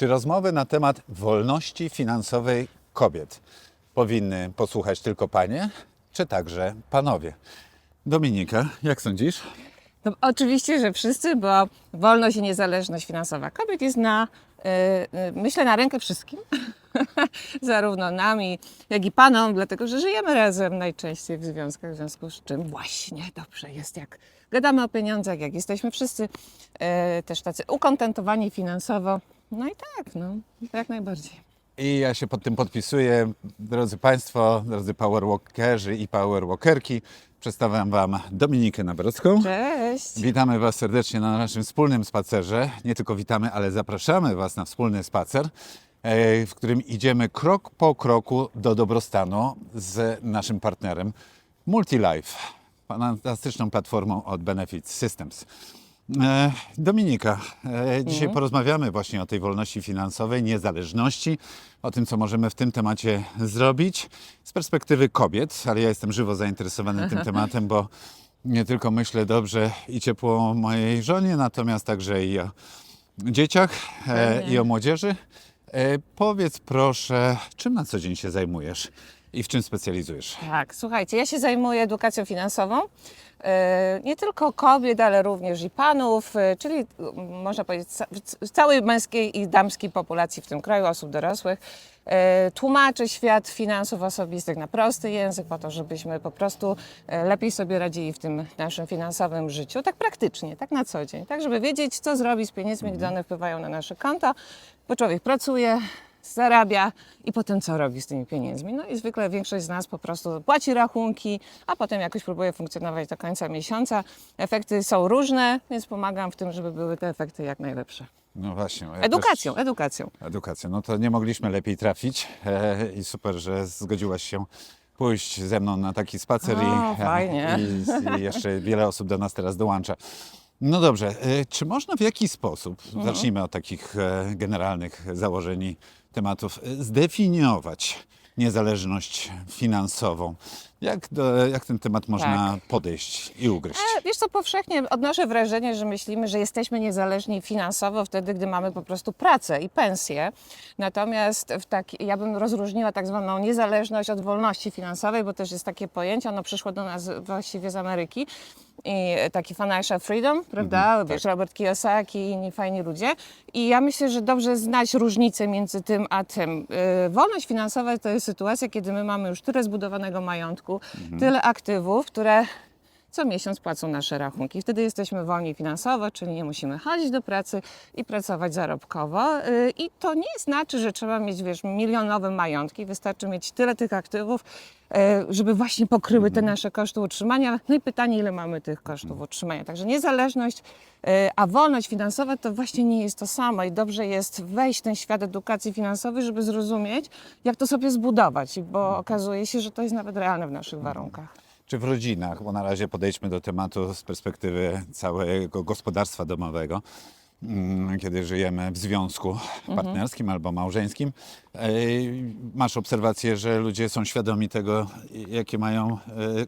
Czy rozmowy na temat wolności finansowej kobiet powinny posłuchać tylko panie, czy także panowie? Dominika, jak sądzisz? No, oczywiście, że wszyscy, bo wolność i niezależność finansowa kobiet jest myślę, na rękę wszystkim. Zarówno nami, jak i panom, dlatego że żyjemy razem najczęściej w związkach, w związku z czym właśnie dobrze jest, jak gadamy o pieniądzach, jak jesteśmy wszyscy też tacy ukontentowani finansowo. No i tak, jak najbardziej. I ja się pod tym podpisuję. Drodzy Państwo, drodzy powerwalkerzy i powerwalkerki, przedstawiam Wam Dominikę Nawrocką. Cześć! Witamy Was serdecznie na naszym wspólnym spacerze. Nie tylko witamy, ale zapraszamy Was na wspólny spacer, w którym idziemy krok po kroku do dobrostanu z naszym partnerem MultiLife, fantastyczną platformą od Benefit Systems. Dominika, dzisiaj porozmawiamy właśnie o tej wolności finansowej, niezależności, o tym, co możemy w tym temacie zrobić z perspektywy kobiet, ale ja jestem żywo zainteresowany tym tematem, bo nie tylko myślę dobrze i ciepło o mojej żonie, natomiast także i o dzieciach i o młodzieży. Powiedz proszę, czym na co dzień się zajmujesz i w czym specjalizujesz? Tak, słuchajcie, ja się zajmuję edukacją finansową. Nie tylko kobiet, ale również i panów, czyli można powiedzieć całej męskiej i damskiej populacji w tym kraju, osób dorosłych. Tłumaczę świat finansów osobistych na prosty język, po to, żebyśmy po prostu lepiej sobie radzili w tym naszym finansowym życiu, tak praktycznie, tak na co dzień, tak żeby wiedzieć, co zrobić z pieniędzmi, gdy one wpływają na nasze konto, bo człowiek pracuje, zarabia i potem co robi z tymi pieniędzmi. No i zwykle większość z nas po prostu płaci rachunki, a potem jakoś próbuje funkcjonować do końca miesiąca. Efekty są różne, więc pomagam w tym, żeby były te efekty jak najlepsze. No właśnie. Ja Edukacją. Edukacją. No to nie mogliśmy lepiej trafić i super, że zgodziłaś się pójść ze mną na taki spacer fajnie. i jeszcze wiele osób do nas teraz dołącza. No dobrze, czy można w jakiś sposób, zacznijmy od takich generalnych założeń i tematów, zdefiniować niezależność finansową? Jak ten temat można podejść i ugryźć? Wiesz co, powszechnie odnoszę wrażenie, że myślimy, że jesteśmy niezależni finansowo wtedy, gdy mamy po prostu pracę i pensję. Natomiast ja bym rozróżniła tak zwaną niezależność od wolności finansowej, bo też jest takie pojęcie, ono przyszło do nas właściwie z Ameryki. I taki financial freedom, prawda? Wiesz, Robert Kiyosaki i inni fajni ludzie. I ja myślę, że dobrze znać różnicę między tym a tym. Wolność finansowa to jest sytuacja, kiedy my mamy już tyle zbudowanego majątku, tyle aktywów, które co miesiąc płacą nasze rachunki. Wtedy jesteśmy wolni finansowo, czyli nie musimy chodzić do pracy i pracować zarobkowo. I to nie znaczy, że trzeba mieć, wiesz, milionowe majątki. Wystarczy mieć tyle tych aktywów, żeby właśnie pokryły te nasze koszty utrzymania. No i pytanie, ile mamy tych kosztów utrzymania. Także niezależność, a wolność finansowa to właśnie nie jest to samo. I dobrze jest wejść w ten świat edukacji finansowej, żeby zrozumieć, jak to sobie zbudować. Bo okazuje się, że to jest nawet realne w naszych warunkach. Czy w rodzinach, bo na razie podejdźmy do tematu z perspektywy całego gospodarstwa domowego, kiedy żyjemy w związku partnerskim albo małżeńskim. Masz obserwację, że ludzie są świadomi tego, jakie mają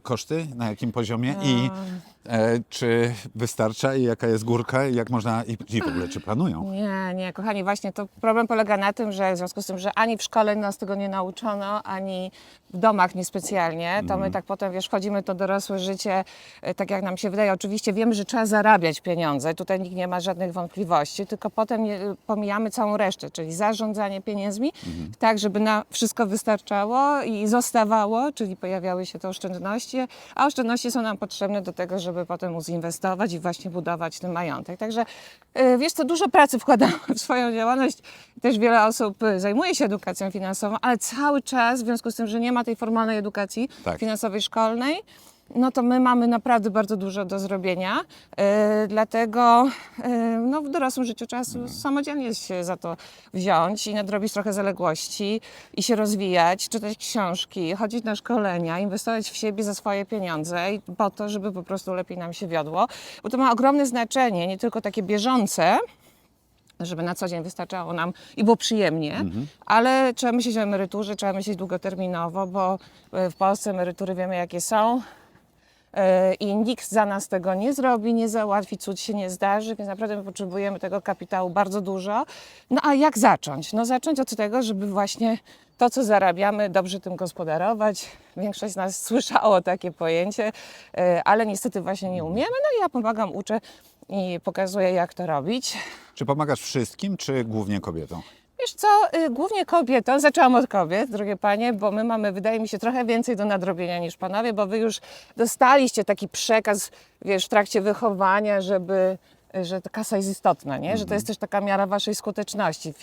koszty, na jakim poziomie i czy wystarcza i jaka jest górka i jak można i w ogóle czy planują? Nie, kochani, właśnie to problem polega na tym, że w związku z tym, że ani w szkole nas tego nie nauczono, ani w domach niespecjalnie, to my tak potem, wiesz, wchodzimy w to dorosłe życie, tak jak nam się wydaje. Oczywiście wiemy, że trzeba zarabiać pieniądze, tutaj nikt nie ma żadnych wątpliwości, tylko potem pomijamy całą resztę, czyli zarządzanie pieniędzmi, tak, żeby na wszystko wystarczało i zostawało, czyli pojawiały się te oszczędności, a oszczędności są nam potrzebne do tego, żeby potem móc inwestować i właśnie budować ten majątek. Także wiesz co, dużo pracy wkładam w swoją działalność. Też wiele osób zajmuje się edukacją finansową, ale cały czas, w związku z tym, że nie ma tej formalnej edukacji finansowej szkolnej, no to my mamy naprawdę bardzo dużo do zrobienia. Dlatego w dorosłym życiu trzeba samodzielnie się za to wziąć i nadrobić trochę zaległości i się rozwijać, czytać książki, chodzić na szkolenia, inwestować w siebie za swoje pieniądze i po to, żeby po prostu lepiej nam się wiodło. Bo to ma ogromne znaczenie, nie tylko takie bieżące, żeby na co dzień wystarczało nam i było przyjemnie, ale trzeba myśleć o emeryturze, trzeba myśleć długoterminowo, bo w Polsce emerytury wiemy jakie są. i nikt za nas tego nie zrobi, nie załatwi, cud się nie zdarzy, więc naprawdę my potrzebujemy tego kapitału bardzo dużo. No a jak zacząć? No zacząć od tego, żeby właśnie to, co zarabiamy, dobrze tym gospodarować. Większość z nas słyszało takie pojęcie, ale niestety właśnie nie umiemy. No i ja pomagam, uczę i pokazuję, jak to robić. Czy pomagasz wszystkim, czy głównie kobietom? Wiesz co, głównie kobietom, zaczęłam od kobiet, drogie panie, bo my mamy, wydaje mi się, trochę więcej do nadrobienia niż panowie, bo wy już dostaliście taki przekaz, wiesz, w trakcie wychowania, że ta kasa jest istotna, nie? Że to jest też taka miara waszej skuteczności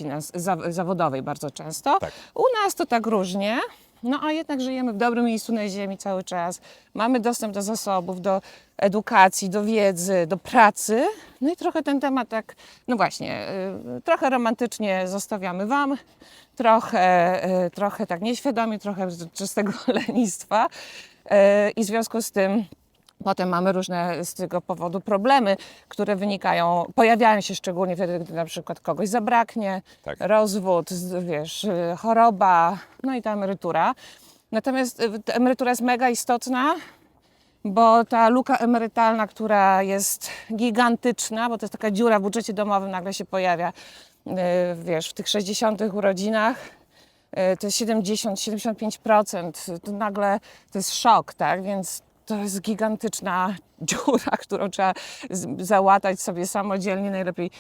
zawodowej bardzo często. Tak. U nas to tak różnie, no a jednak żyjemy w dobrym miejscu na ziemi cały czas. Mamy dostęp do zasobów, do edukacji, do wiedzy, do pracy. No i trochę ten temat tak, no właśnie, trochę romantycznie zostawiamy wam, trochę tak nieświadomie, trochę z czystego lenistwa. I w związku z tym potem mamy różne z tego powodu problemy, które pojawiają się szczególnie wtedy, gdy na przykład kogoś zabraknie, Tak. rozwód, wiesz, choroba, no i ta emerytura. Natomiast ta emerytura jest mega istotna, bo ta luka emerytalna, która jest gigantyczna, bo to jest taka dziura w budżecie domowym, nagle się pojawia, wiesz, w tych 60. urodzinach, to jest 70-75%, to nagle to jest szok, tak, więc to jest gigantyczna dziura, którą trzeba załatać sobie samodzielnie. Najlepiej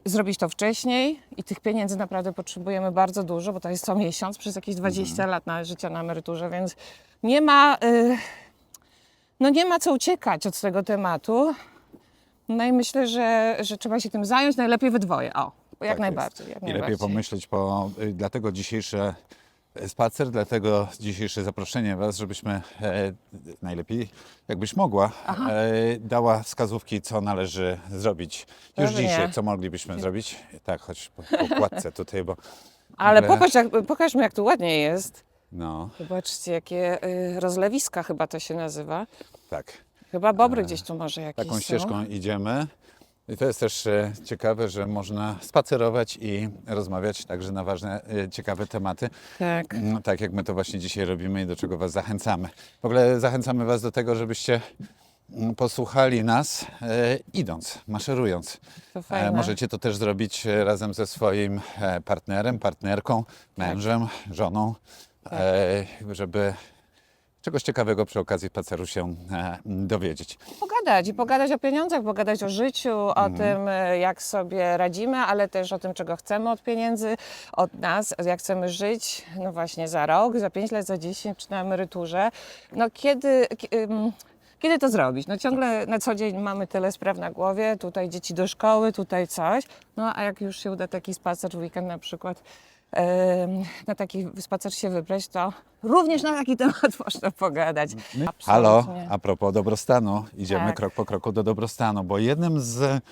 zrobić to wcześniej i tych pieniędzy naprawdę potrzebujemy bardzo dużo, bo to jest co miesiąc przez jakieś 20 lat na życia na emeryturze, więc nie ma, no nie ma co uciekać od tego tematu. No i myślę, że trzeba się tym zająć, najlepiej we dwoje. O, jak Tak najbardziej. jest. Jak I lepiej najbardziej. pomyśleć, dlatego dzisiejszy spacer, dlatego dzisiejsze zaproszenie Was, żebyśmy najlepiej, jakbyś mogła, dała wskazówki, co należy zrobić już Pewnie. dzisiaj, co moglibyśmy zrobić. Tak, choć po kładce tutaj, bo Ale nagle- pokażmy, jak tu ładnie jest. No, Zobaczcie, jakie rozlewiska chyba to się nazywa. tak. Chyba bobry gdzieś tu może jakieś Taką są. ścieżką idziemy. I to jest też ciekawe, że można spacerować i rozmawiać także na ważne, ciekawe tematy. Tak. No, tak jak my to właśnie dzisiaj robimy i do czego Was zachęcamy. W ogóle zachęcamy Was do tego, żebyście posłuchali nas idąc, maszerując. To fajne. Możecie to też zrobić razem ze swoim partnerem, partnerką, mężem, żoną, żeby czegoś ciekawego przy okazji spaceru się dowiedzieć. Pogadać o pieniądzach, pogadać o życiu, o tym, jak sobie radzimy, ale też o tym, czego chcemy od pieniędzy, od nas, jak chcemy żyć, no właśnie za rok, za 5 lat, za 10, czy na emeryturze. No kiedy to zrobić? No ciągle na co dzień mamy tyle spraw na głowie, tutaj dzieci do szkoły, tutaj coś, no a jak już się uda taki spacer w weekend na przykład, na taki spacer się wybrać, to również na taki temat można pogadać. Halo, Absolutnie. a propos dobrostanu, idziemy Tak. krok po kroku do dobrostanu, bo jednym z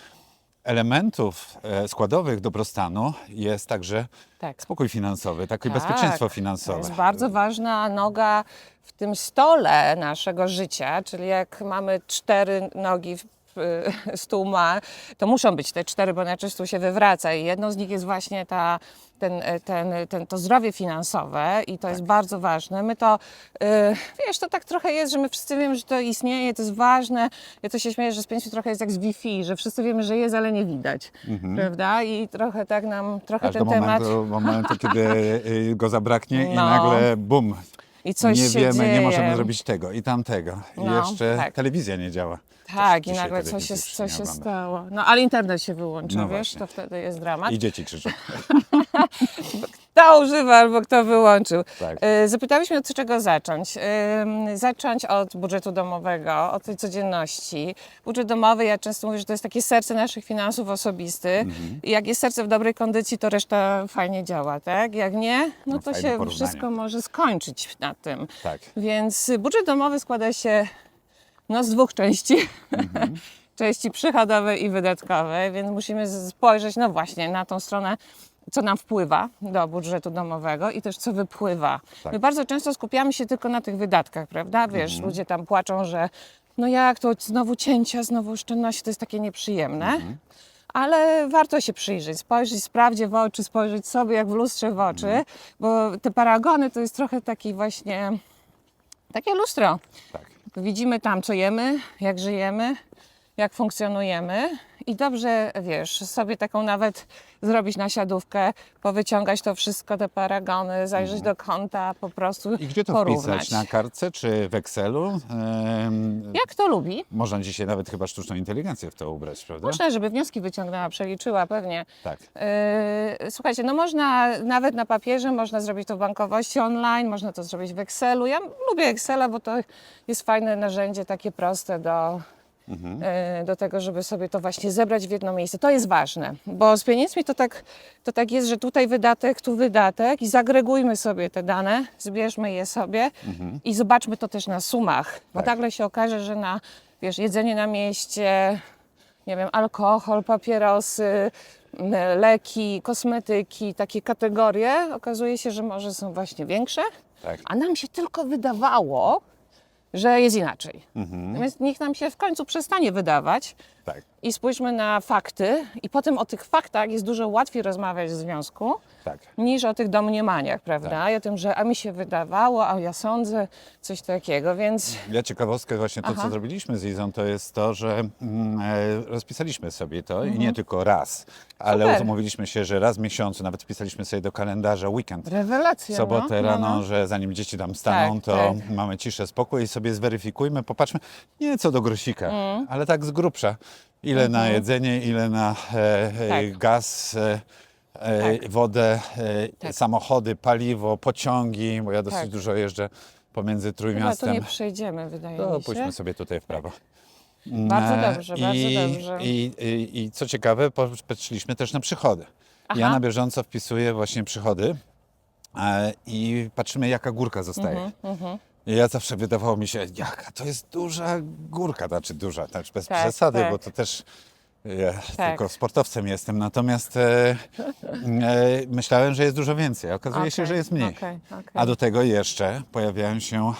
elementów składowych dobrostanu jest także Tak. spokój finansowy, takie Tak, bezpieczeństwo To finansowe. jest bardzo ważna noga w tym stole naszego życia, czyli jak mamy 4 nogi, stół ma, to muszą być te 4, bo inaczej stół się wywraca i jedną z nich jest właśnie to zdrowie finansowe i to jest bardzo ważne. My to, wiesz, to tak trochę jest, że my wszyscy wiemy, że to istnieje, to jest ważne. Ja to się śmieję, że z pensji trochę jest jak z Wi-Fi, że wszyscy wiemy, że jest, ale nie widać, prawda? I trochę tak nam, Aż ten do temat... momentu, kiedy go zabraknie i No. nagle bum, I coś nie się wiemy, dzieje. nie możemy zrobić tego i tamtego. I No, jeszcze tak. telewizja nie działa. Tak, i Dzisiaj nagle telewizji już coś nie się oglądam. stało. No ale internet się wyłączy, No wiesz, właśnie. to wtedy jest dramat. I dzieci krzyczą. Kto używa albo kto wyłączył. Tak. Zapytałyśmy, od czego zacząć. Zacząć od budżetu domowego, od tej codzienności. Budżet domowy, ja często mówię, że to jest takie serce naszych finansów osobistych. I jak jest serce w dobrej kondycji, to reszta fajnie działa, tak? Jak nie, no No, to fajne się porównanie. wszystko może skończyć na tym. Tak. Więc budżet domowy składa się z 2 części. Części przychodowej i wydatkowej, więc musimy spojrzeć no właśnie na tą stronę, co nam wpływa do budżetu domowego i też co wypływa. Tak. My bardzo często skupiamy się tylko na tych wydatkach, prawda? Wiesz, ludzie tam płaczą, że no jak to znowu cięcia, znowu oszczędności, to jest takie nieprzyjemne. Ale warto się przyjrzeć, spojrzeć sprawdzie w oczy, spojrzeć sobie jak w lustrze w oczy, bo te paragony to jest trochę taki właśnie, takie lustro. Tak. widzimy tam, co jemy, jak żyjemy, jak funkcjonujemy i dobrze, wiesz, sobie taką nawet zrobić nasiadówkę, powyciągać to wszystko, te paragony, zajrzeć do konta, po prostu I gdzie to porównać. wpisać? Na kartce czy w Excelu? Jak kto lubi? Można dzisiaj nawet chyba sztuczną inteligencję w to ubrać, prawda? Można, żeby wnioski wyciągnęła, przeliczyła pewnie. Tak. Słuchajcie, no można nawet na papierze, można zrobić to w bankowości online, można to zrobić w Excelu. Ja lubię Excela, bo to jest fajne narzędzie, takie proste do tego, żeby sobie to właśnie zebrać w jedno miejsce. To jest ważne, bo z pieniędzmi to tak jest, że tutaj wydatek, tu wydatek i zagregujmy sobie te dane, zbierzmy je sobie i zobaczmy to też na sumach, bo Tak. nagle się okaże, że na, wiesz, jedzenie na mieście, nie wiem, alkohol, papierosy, leki, kosmetyki, takie kategorie, okazuje się, że może są właśnie większe, Tak. a nam się tylko wydawało, że jest inaczej. Natomiast niech nam się w końcu przestanie wydawać Tak. i spójrzmy na fakty i potem o tych faktach jest dużo łatwiej rozmawiać w związku Tak. niż o tych domniemaniach, prawda? Tak. I o tym, że a mi się wydawało, a ja sądzę, coś takiego, więc Ja ciekawostkę właśnie to, Aha. co zrobiliśmy z Izą, to jest to, że rozpisaliśmy sobie to i nie tylko raz, ale Super. umówiliśmy się, że raz w miesiącu, nawet wpisaliśmy sobie do kalendarza weekend, rewelacja, sobotę no, rano, no. że zanim dzieci tam staną, Tak, to tak. mamy ciszę, spokój i sobie zweryfikujmy, popatrzmy, nie co do grosika, ale tak z grubsza. Ile na jedzenie, ile na Tak. gaz, wodę, samochody, paliwo, pociągi, bo ja dosyć Tak. dużo jeżdżę pomiędzy Chyba tu Trójmiastem. nie przejdziemy, wydaje To mi się. pójdźmy sobie tutaj w prawo. Bardzo dobrze, bardzo dobrze. I co ciekawe, patrzyliśmy też na przychody. Ja Aha. na bieżąco wpisuję właśnie przychody i patrzymy, jaka górka zostaje. I ja zawsze wydawało mi się, jaka to jest duża górka, znaczy duża, znaczy bez Tak, przesady, tak. bo to też ja Tak. tylko sportowcem jestem, natomiast myślałem, że jest dużo więcej. Okazuje się, Okej, że jest mniej. okej. A do tego jeszcze pojawiają się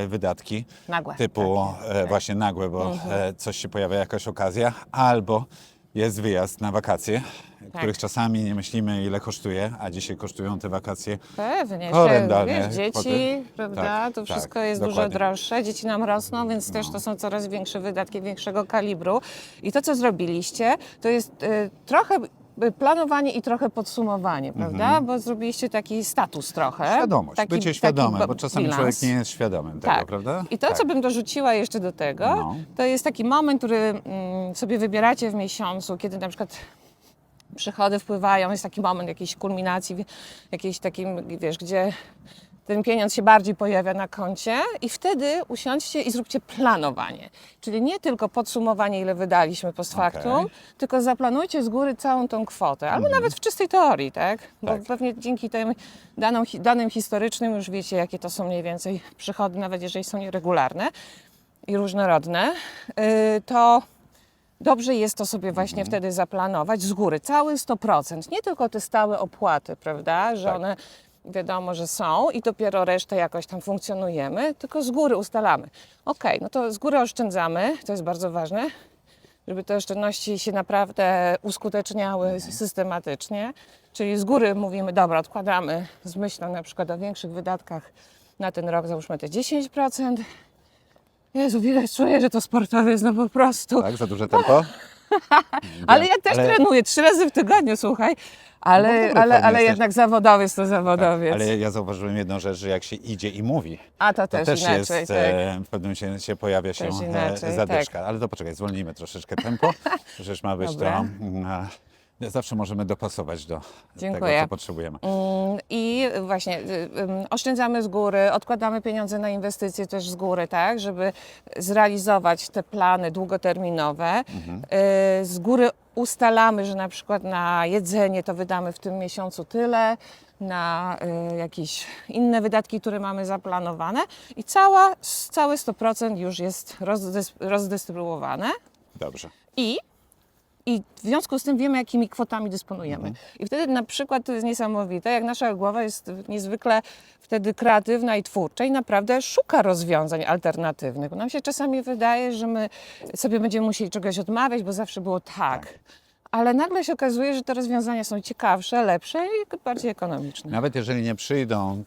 wydatki Nagłe, typu tak. właśnie nagłe, bo coś się pojawia, jakaś okazja, albo jest wyjazd na wakacje, których czasami nie myślimy, ile kosztuje, a dzisiaj kosztują te wakacje Pewnie, horrendalne wiesz, dzieci, kwoty. prawda, Tak, to tak, wszystko jest dużo dokładnie. droższe, dzieci nam rosną, więc też to są coraz większe wydatki, większego kalibru. I to, co zrobiliście, to jest trochę planowanie i trochę podsumowanie, prawda, bo zrobiliście taki status trochę. Świadomość, taki, bycie świadomym, taki bo czasami bilans. człowiek nie jest świadomym tego, Tak. prawda? I to, tak. co bym dorzuciła jeszcze do tego, No. to jest taki moment, który sobie wybieracie w miesiącu, kiedy na przykład przychody wpływają, jest taki moment jakiejś kulminacji, jakiejś takim, wiesz, gdzie ten pieniądz się bardziej pojawia na koncie i wtedy usiądźcie i zróbcie planowanie. Czyli nie tylko podsumowanie, ile wydaliśmy post factum, tylko zaplanujcie z góry całą tą kwotę, albo nawet w czystej teorii, tak? Bo Tak. pewnie dzięki tym danym historycznym już wiecie, jakie to są mniej więcej przychody, nawet jeżeli są nieregularne i różnorodne, to dobrze jest to sobie właśnie wtedy zaplanować z góry, cały 100%, nie tylko te stałe opłaty, prawda, że Tak. one wiadomo, że są i dopiero resztę jakoś tam funkcjonujemy, tylko z góry ustalamy. Okej, no to z góry oszczędzamy, to jest bardzo ważne, żeby te oszczędności się naprawdę uskuteczniały systematycznie, czyli z góry mówimy, dobra, odkładamy z myślą na przykład o większych wydatkach na ten rok, załóżmy te 10%. Jezu, widać, czuję, że to sportowiec, no po prostu. Tak, za duże tempo? Ale ja też Ale- trenuję 3 razy w tygodniu, słuchaj. Ale, No dobry ale, form ale jesteś. jednak zawodowiec to zawodowiec. Ale ja zauważyłem jedną rzecz, że jak się idzie i mówi, A to to też też inaczej, jest, tak. w pewnym się pojawia się Też inaczej, zadyczka. Ale to poczekaj, zwolnijmy troszeczkę tempo, przecież ma być Dobra. zawsze możemy dopasować do tego, Dziękuję. co potrzebujemy. I właśnie oszczędzamy z góry, odkładamy pieniądze na inwestycje też z góry, tak, żeby zrealizować te plany długoterminowe. Z góry ustalamy, że na przykład na jedzenie to wydamy w tym miesiącu tyle, na jakieś inne wydatki, które mamy zaplanowane i całe 100% już jest rozdystrybuowane. Dobrze. I w związku z tym wiemy, jakimi kwotami dysponujemy. I wtedy na przykład to jest niesamowite, jak nasza głowa jest niezwykle wtedy kreatywna i twórcza i naprawdę szuka rozwiązań alternatywnych. Bo nam się czasami wydaje, że my sobie będziemy musieli czegoś odmawiać, bo zawsze było tak. ale nagle się okazuje, że te rozwiązania są ciekawsze, lepsze i bardziej ekonomiczne. Nawet jeżeli nie przyjdą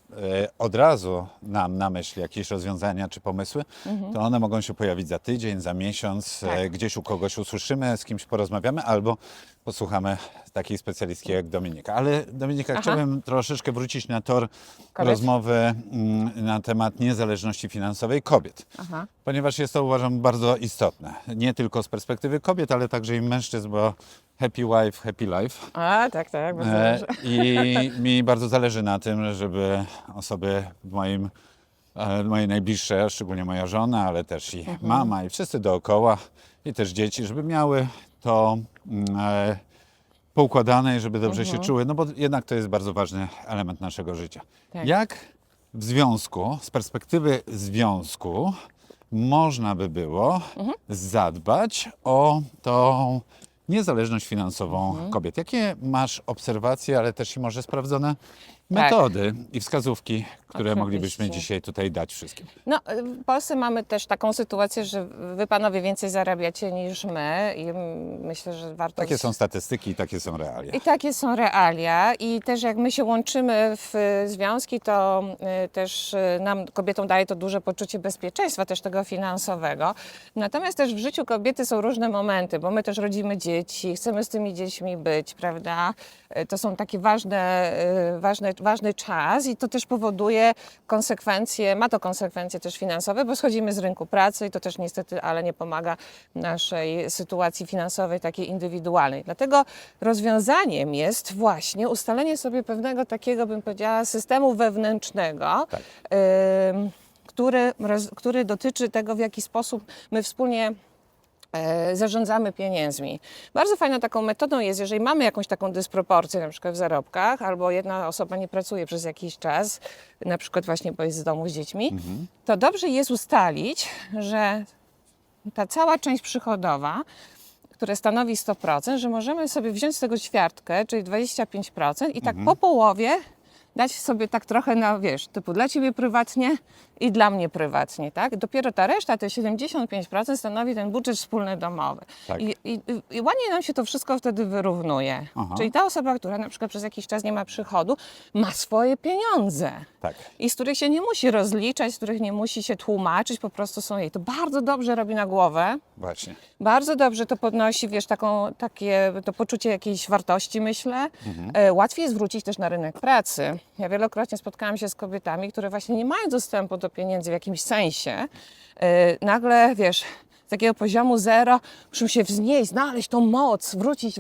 od razu nam na myśl jakieś rozwiązania czy pomysły, to one mogą się pojawić za tydzień, za miesiąc, Tak. gdzieś u kogoś usłyszymy, z kimś porozmawiamy albo posłuchamy takiej specjalistki jak Dominika. Ale Dominika, chciałbym troszeczkę wrócić na tor Kobiet? rozmowy na temat niezależności finansowej kobiet. Aha. Ponieważ jest to, uważam, bardzo istotne. Nie tylko z perspektywy kobiet, ale także i mężczyzn, bo happy wife, happy life. A, tak, bardzo dobrze. I mi bardzo zależy na tym, żeby osoby moje najbliższe, szczególnie moja żona, ale też i mama i wszyscy dookoła i też dzieci, żeby miały to poukładane i żeby dobrze się czuły, no bo jednak to jest bardzo ważny element naszego życia. Tak. Jak w związku, z perspektywy związku, można by było zadbać o tą niezależność finansową kobiet? Jakie masz obserwacje, ale też i może sprawdzone metody i wskazówki, które Oczywiście. moglibyśmy dzisiaj tutaj dać wszystkim? No, w Polsce mamy też taką sytuację, że wy panowie więcej zarabiacie niż my i myślę, że warto... Takie są statystyki i takie są realia. I takie są realia i też jak my się łączymy w związki, to też nam, kobietom, daje to duże poczucie bezpieczeństwa, też tego finansowego. Natomiast też w życiu kobiety są różne momenty, bo my też rodzimy dzieci, chcemy z tymi dziećmi być, prawda? To są takie ważny czas i to też powoduje konsekwencje, ma to konsekwencje też finansowe, bo schodzimy z rynku pracy i to też niestety, ale nie pomaga naszej sytuacji finansowej takiej indywidualnej. Dlatego rozwiązaniem jest właśnie ustalenie sobie pewnego takiego, bym powiedziała, systemu wewnętrznego, Tak. który dotyczy tego, w jaki sposób my wspólnie zarządzamy pieniędzmi. Bardzo fajną taką metodą jest, jeżeli mamy jakąś taką dysproporcję, na przykład w zarobkach, albo jedna osoba nie pracuje przez jakiś czas, na przykład właśnie bo jest z domu z dziećmi, to dobrze jest ustalić, że ta cała część przychodowa, która stanowi 100%, że możemy sobie wziąć z tego ćwiartkę, czyli 25% i tak po połowie dać sobie tak trochę na, wiesz, typu dla Ciebie prywatnie i dla mnie prywatnie, tak? Dopiero ta reszta, te 75% stanowi ten budżet wspólny domowy. Tak. I ładnie nam się to wszystko wtedy wyrównuje. Aha. Czyli ta osoba, która na przykład przez jakiś czas nie ma przychodu, ma swoje pieniądze. Tak. I z których się nie musi rozliczać, z których nie musi się tłumaczyć, po prostu są jej. To bardzo dobrze robi na głowę. Właśnie. Bardzo dobrze to podnosi, wiesz, to poczucie jakiejś wartości, myślę. Łatwiej jest wrócić też na rynek pracy. Ja wielokrotnie spotkałam się z kobietami, które właśnie nie mają dostępu do pieniędzy w jakimś sensie. Nagle, wiesz, z takiego poziomu zero muszą się wznieść, znaleźć tą moc, wrócić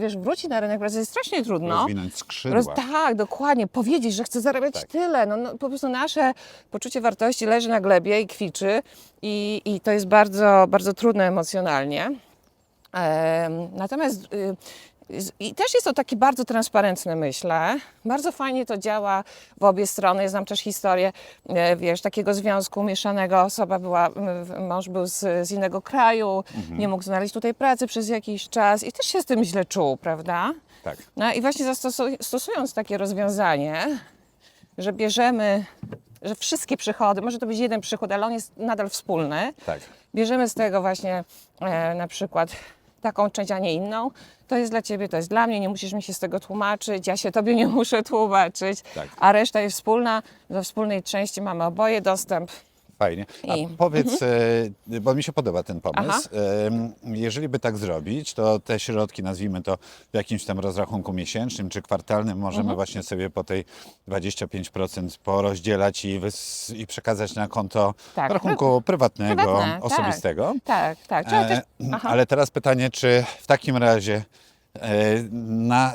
na rynek pracy jest strasznie trudno. Rozwinąć skrzydła. Tak, dokładnie. Powiedzieć, że chcę zarabiać Tak. tyle. No, po prostu nasze poczucie wartości leży na glebie i kwiczy i to jest bardzo, bardzo trudne emocjonalnie. Natomiast i też jest to taki bardzo transparentny, myślę. Bardzo fajnie to działa w obie strony. Ja znam też historię, wiesz, takiego związku mieszanego. Osoba była, mąż był z innego kraju, nie mógł znaleźć tutaj pracy przez jakiś czas i też się z tym źle czuł, prawda? Tak. No i właśnie stosując takie rozwiązanie, że bierzemy, że wszystkie przychody, może to być jeden przychód, ale on jest nadal wspólny, Tak. bierzemy z tego właśnie na przykład taką część, a nie inną, to jest dla Ciebie, to jest dla mnie, nie musisz mi się z tego tłumaczyć, ja się Tobie nie muszę tłumaczyć, Tak. a reszta jest wspólna, do wspólnej części mamy oboje dostęp. Fajnie. A I- powiedz, bo mi się podoba ten pomysł, jeżeli by tak zrobić, to te środki, nazwijmy to w jakimś tam rozrachunku miesięcznym czy kwartalnym, możemy właśnie sobie po tej 25% porozdzielać i przekazać na konto Tak. rachunku prywatnego, Prywatne, tak. osobistego. Tak, tak. Trzeba też, Ale teraz pytanie, czy w takim razie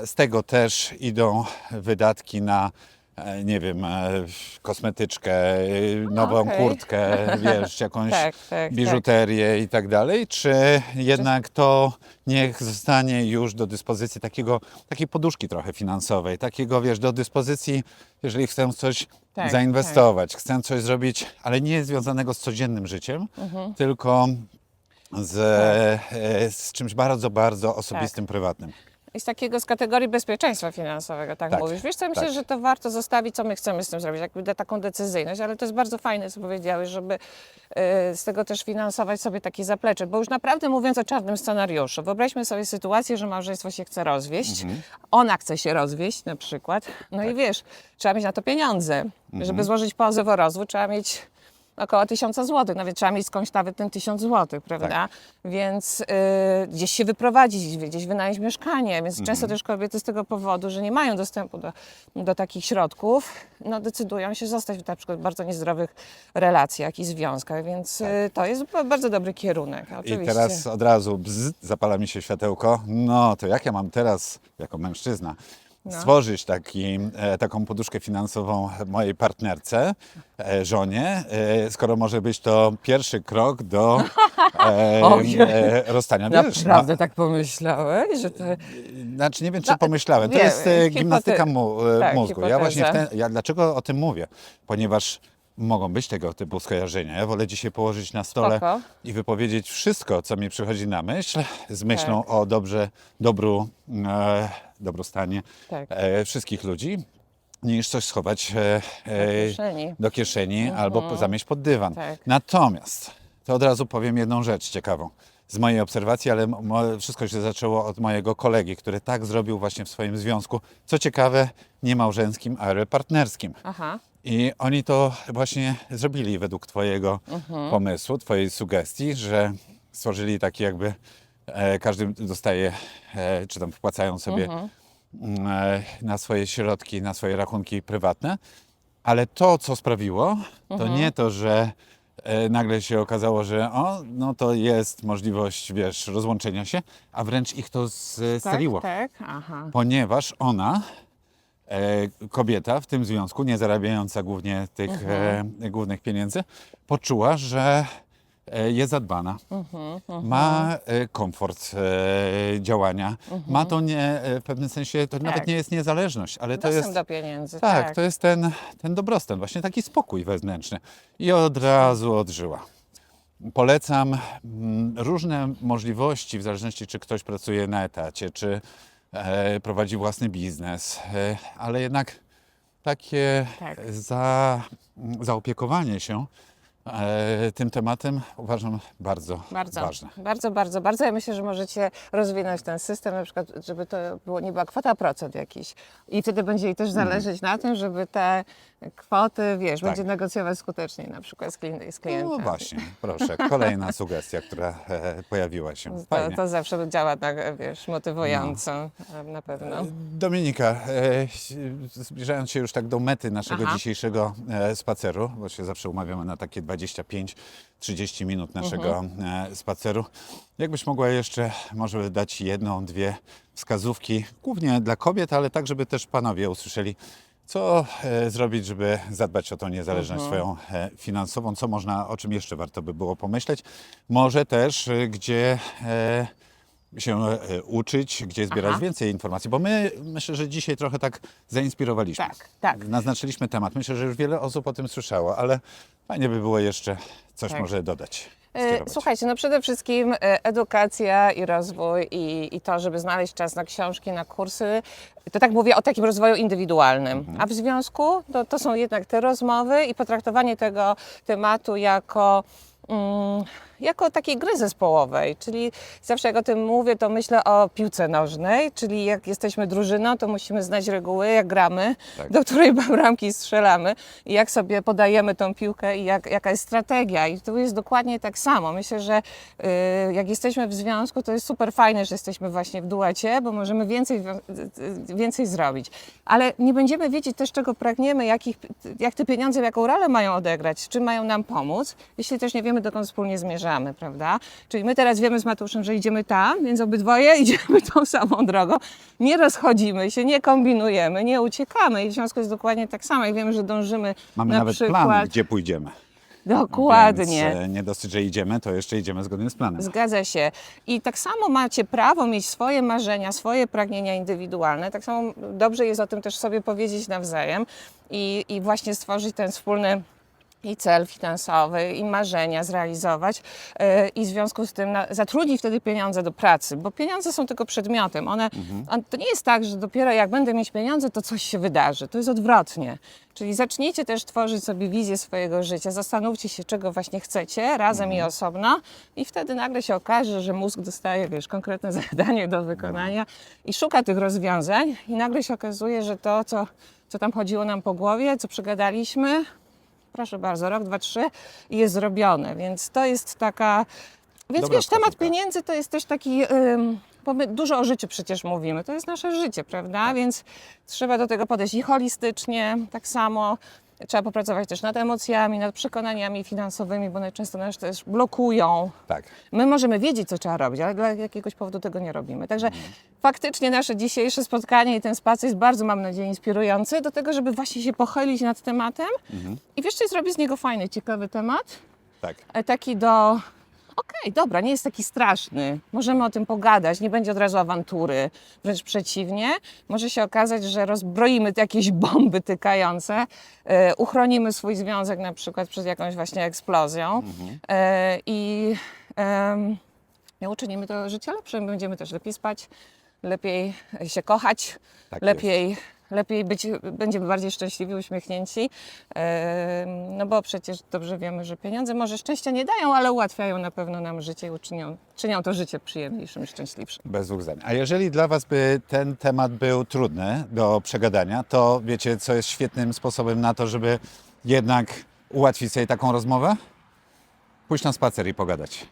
z tego też idą wydatki na nie wiem, kosmetyczkę, nową okej. kurtkę, wiesz, jakąś tak, biżuterię i tak dalej, czy jednak to niech zostanie już do dyspozycji takiej poduszki trochę finansowej, takiego, wiesz, do dyspozycji, jeżeli chcę w coś Tak, zainwestować, chcę coś zrobić, ale nie związanego z codziennym życiem, tylko z czymś bardzo, bardzo osobistym, prywatnym. I z kategorii bezpieczeństwa finansowego, tak, Tak, mówisz. Wiesz co, myślę, tak. że to warto zostawić, co my chcemy z tym zrobić, jakby taką decyzyjność, ale to jest bardzo fajne, co powiedziałeś, żeby z tego też finansować sobie takie zaplecze, bo już naprawdę mówiąc o czarnym scenariuszu, wyobraźmy sobie sytuację, że małżeństwo się chce rozwieść, ona chce się rozwieść na przykład, no i wiesz, trzeba mieć na to pieniądze, żeby złożyć pozew o rozwód, trzeba mieć około 1000 zł, nawet trzeba mieć skądś nawet ten 1000 zł, prawda? Tak. Więc gdzieś się wyprowadzić, gdzieś wynająć mieszkanie, więc często też kobiety z tego powodu, że nie mają dostępu do takich środków, no decydują się zostać na przykład w bardzo niezdrowych relacjach i związkach, więc to jest bardzo dobry kierunek, oczywiście. I teraz od razu zapala mi się światełko. No to jak ja mam teraz, jako mężczyzna, stworzyć taką poduszkę finansową mojej partnerce, żonie, skoro może być to pierwszy krok do rozstania. Wiesz, Naprawdę tak pomyślałeś, że to... Znaczy nie wiem, czy pomyślałem. To wiem, jest gimnastyka tak, mózgu. Ja właśnie hipoteza. dlaczego o tym mówię? Ponieważ mogą być tego typu skojarzenia. Ja wolę dzisiaj położyć na stole Spoko. i wypowiedzieć wszystko, co mi przychodzi na myśl, z myślą Tak. o dobrostanie Tak. wszystkich ludzi, niż coś schować kieszeni. do kieszeni albo zamieść pod dywan. Tak. Natomiast to od razu powiem jedną rzecz ciekawą z mojej obserwacji, ale wszystko się zaczęło od mojego kolegi, który tak zrobił właśnie w swoim związku. Co ciekawe, nie małżeńskim, ale partnerskim. Aha. I oni to właśnie zrobili według Twojego pomysłu, Twojej sugestii, że stworzyli taki jakby każdy dostaje, czy tam wpłacają sobie na swoje środki, na swoje rachunki prywatne. Ale to, co sprawiło, to nie to, że nagle się okazało, że no to jest możliwość, wiesz, rozłączenia się, a wręcz ich to scaliło. Tak, aha. Ponieważ ona, kobieta w tym związku, nie zarabiająca głównie tych głównych pieniędzy, poczuła, że jest zadbana, ma komfort działania, ma to w pewnym sensie, to nawet nie jest niezależność, ale to Dostęp jest... do pieniędzy, Tak, to jest ten dobrostan, właśnie taki spokój wewnętrzny. I od razu odżyła. Polecam różne możliwości, w zależności czy ktoś pracuje na etacie, czy prowadzi własny biznes, ale jednak takie Tak. zaopiekowanie się tym tematem uważam bardzo ważne. Bardzo. Ja myślę, że możecie rozwinąć ten system, na przykład, żeby to nie była kwota procent jakiś. I wtedy będzie jej też zależeć na tym, żeby te kwoty, wiesz, będzie negocjować skuteczniej na przykład z klientem. No właśnie, proszę, kolejna sugestia, która pojawiła się. Fajnie. To zawsze działa tak, wiesz, motywująco na pewno. Dominika, zbliżając się już tak do mety naszego dzisiejszego spaceru, bo się zawsze umawiamy na takie 25-30 minut naszego spaceru, jakbyś mogła jeszcze może dać jedną, dwie wskazówki, głównie dla kobiet, ale tak, żeby też panowie usłyszeli, co zrobić, żeby zadbać o tą niezależność swoją finansową, o czym jeszcze warto by było pomyśleć, może też gdzie się uczyć, gdzie zbierać więcej informacji, bo myślę, że dzisiaj trochę tak zainspirowaliśmy. Tak. Naznaczyliśmy temat. Myślę, że już wiele osób o tym słyszało, ale fajnie by było jeszcze coś może dodać. skierować. Słuchajcie, no przede wszystkim edukacja i rozwój i to, żeby znaleźć czas na książki, na kursy. To tak mówię o takim rozwoju indywidualnym. A w związku to są jednak te rozmowy i potraktowanie tego tematu jako takiej gry zespołowej, czyli zawsze jak o tym mówię, to myślę o piłce nożnej, czyli jak jesteśmy drużyną, to musimy znać reguły, jak gramy, do której bramki strzelamy i jak sobie podajemy tą piłkę i jaka jest strategia. I tu jest dokładnie tak samo. Myślę, że jak jesteśmy w związku, to jest super fajne, że jesteśmy właśnie w duecie, bo możemy więcej zrobić. Ale nie będziemy wiedzieć też, czego pragniemy, jak te pieniądze, jaką rolę mają odegrać, czym mają nam pomóc, jeśli też nie wiemy, dokąd wspólnie zmierzamy, prawda? Czyli my teraz wiemy z Mateuszem, że idziemy tam, więc obydwoje idziemy tą samą drogą. Nie rozchodzimy się, nie kombinujemy, nie uciekamy i w związku jest dokładnie tak samo. Jak wiemy, że dążymy Mamy na nawet przykład... plan, gdzie pójdziemy. Dokładnie. Więc nie dosyć, że idziemy, to jeszcze idziemy zgodnie z planem. Zgadza się. I tak samo macie prawo mieć swoje marzenia, swoje pragnienia indywidualne. Tak samo dobrze jest o tym też sobie powiedzieć nawzajem i właśnie stworzyć ten wspólny i cel finansowy, i marzenia zrealizować i w związku z tym zatrudnić wtedy pieniądze do pracy, bo pieniądze są tylko przedmiotem. To nie jest tak, że dopiero jak będę mieć pieniądze, to coś się wydarzy. To jest odwrotnie. Czyli zacznijcie też tworzyć sobie wizję swojego życia, zastanówcie się, czego właśnie chcecie, razem i osobno i wtedy nagle się okaże, że mózg dostaje, konkretne zadanie do wykonania i szuka tych rozwiązań i nagle się okazuje, że to, co tam chodziło nam po głowie, co przegadaliśmy, proszę bardzo, rok, 2, 3 i jest zrobione, więc to jest taka... Więc Dobra wiesz, temat wskazówka. pieniędzy to jest też taki... bo my dużo o życiu przecież mówimy, to jest nasze życie, prawda? Więc trzeba do tego podejść i holistycznie, tak samo. Trzeba popracować też nad emocjami, nad przekonaniami finansowymi, bo one często nas też blokują. Tak. My możemy wiedzieć, co trzeba robić, ale dla jakiegoś powodu tego nie robimy. Także faktycznie nasze dzisiejsze spotkanie i ten spacer jest bardzo, mam nadzieję, inspirujący do tego, żeby właśnie się pochylić nad tematem i wiesz, co zrobić z niego fajny, ciekawy temat. Tak. Taki do... Okej, dobra, nie jest taki straszny. Możemy o tym pogadać, nie będzie od razu awantury. Wręcz przeciwnie, może się okazać, że rozbroimy jakieś bomby tykające, uchronimy swój związek na przykład przed jakąś właśnie eksplozją i uczynimy to życie lepszym. Będziemy też lepiej spać, lepiej się kochać, Tak lepiej być, będziemy bardziej szczęśliwi, uśmiechnięci, no bo przecież dobrze wiemy, że pieniądze może szczęścia nie dają, ale ułatwiają na pewno nam życie i czynią to życie przyjemniejszym i szczęśliwszym. Bez dwóch zdań. A jeżeli dla Was by ten temat był trudny do przegadania, to wiecie, co jest świetnym sposobem na to, żeby jednak ułatwić sobie taką rozmowę? Pójść na spacer i pogadać.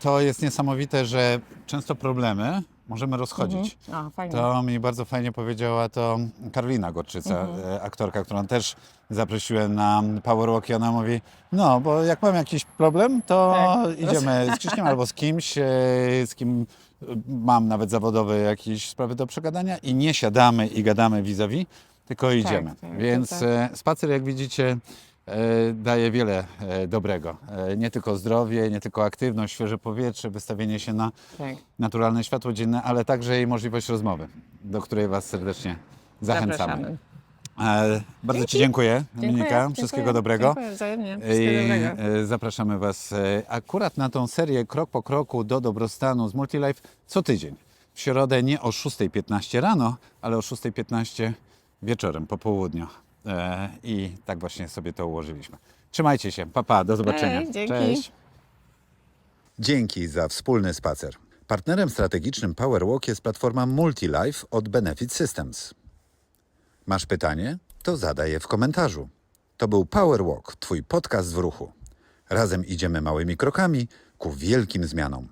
To jest niesamowite, że często problemy możemy rozchodzić. O, fajnie. To mi bardzo fajnie powiedziała to Karolina Gorczyca, aktorka, którą też zaprosiłem na Power Walk i ona mówi, no bo jak mam jakiś problem, to Tak. idziemy z Krzyśkiem albo z kimś, z kim mam nawet zawodowe jakieś sprawy do przegadania i nie siadamy i gadamy vis-a-vis, tylko idziemy. tak, Więc tak. spacer, jak widzicie, daje wiele dobrego. Nie tylko zdrowie, nie tylko aktywność, świeże powietrze, wystawienie się na Tak. naturalne światło dzienne, ale także i możliwość rozmowy, do której Was serdecznie zachęcamy. Zapraszamy. Bardzo Ci dziękuję, Dominika. Dziękuję, Wszystkiego dobrego. Dziękuję wzajemnie. Wszystkiego dobrego. Zapraszamy Was akurat na tą serię Krok po kroku do dobrostanu z Multilife co tydzień. W środę nie o 6:15 rano, ale o 6:15 wieczorem, po południu. I tak właśnie sobie to ułożyliśmy. Trzymajcie się. Pa, pa, do zobaczenia. Hej, dzięki. Cześć. Dzięki za wspólny spacer. Partnerem strategicznym Power Walk jest platforma Multilife od Benefit Systems. Masz pytanie? To zadaj je w komentarzu. To był Power Walk, Twój podcast w ruchu. Razem idziemy małymi krokami ku wielkim zmianom.